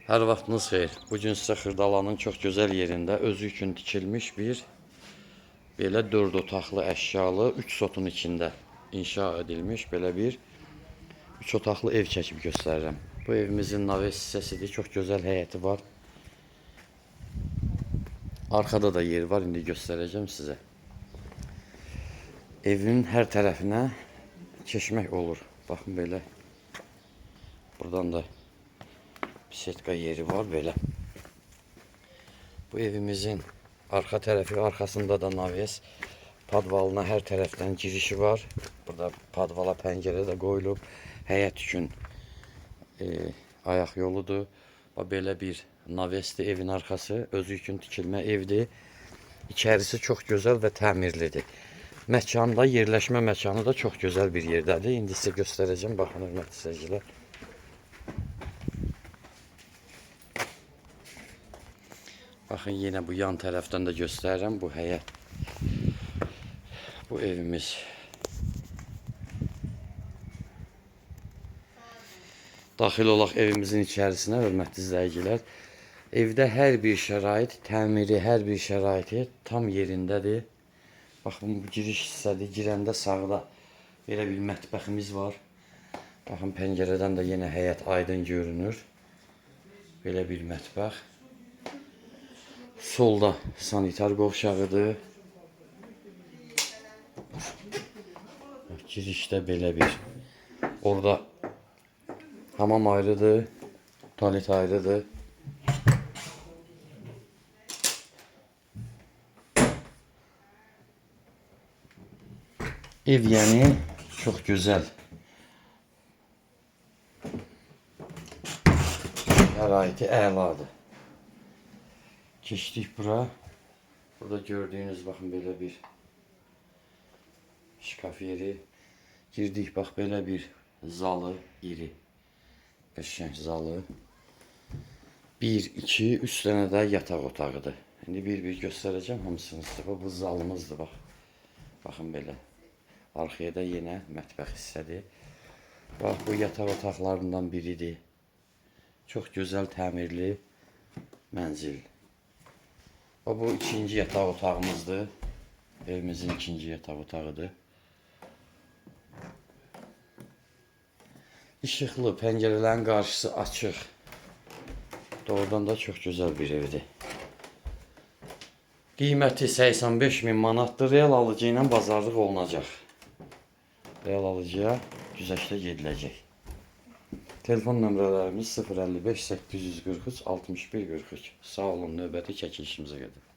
Hər vaxtınız xeyir. Bugün sizə Xırdalanın çox gözəl yerində özü üçün tikilmiş bir belə 4 otaqlı əşyalı 3 sotun içində inşa edilmiş belə bir 3 otaqlı ev çəkib göstərirəm. Bu evimizin naves hissəsidir. Çox gözəl həyəti var. Arkada da yer var. İndi göstərəcəm sizə. Evin hər tərəfinə keçmək olur. Baxın belə. Buradan da setka yeri var belə. Bu evimizin arka tərəfi, arkasında da naves. Padvalına hər tərəfdən girişi var. Burada padvala pəncərə də qoyulub. Həyət üçün ayaq yoludur. Belə bir navesdir evin arkası. Özü üçün tikilmə evdir. İçərisi çox gözəl və təmirlidir. Məkanda, yerləşmə məkanı da çox gözəl bir yerdədir. İndi sizə göstərəcəm. Baxın, hörmətli izləyicilər. Baxın, yenə bu yan tərəfdən də göstərirəm. Bu həyət. Bu evimiz. Daxil olaq evimizin içərisinə, hörmətli izləyicilər. Evdə hər bir şərait, təmiri, hər bir şəraiti tam yerindədir. Baxın, bu giriş hissədir. Girəndə sağda belə bir mətbəximiz var. Baxın, pəncərədən də yenə həyət aydın görünür. Belə bir mətbəx. Solda sanitar qovşağıdır. Girişdə belə bir. Orada hamam ayrıdır. Tualet ayrıdır. Ev yəni çox gözəl. Şəraiti əladır. Keçdik bura. Burada gördüyünüz baxın belə bir şkaf yeri. Girdik, bax belə bir zalı, iri. Qəşəng zalı. 1, 2, 3 dənə də yataq otağıdır. İndi bir-bir göstərəcəm hamısını sizə. Bu zalımızdır, bax. Baxın belə. Arxaya da yenə mətbəx hissədir. Bax, bu yataq otaqlarından biridir. Çox gözəl təmirli mənzil. Bu ikinci yataq otağımızdır. Evimizin ikinci yataq otağıdır. İşıqlı, pəncərələrin qarşısı açıq. Doğrudan da çox gözəl bir evdir. Qiyməti 85.000 manatdır. Real alıcı ilə bazarlıq olunacaq. Real alıcıya güzəştə gediləcək. Telefon nömrələrimiz 055 843 61 43. Sağ olun, növbəti çəkilişimizə qədər.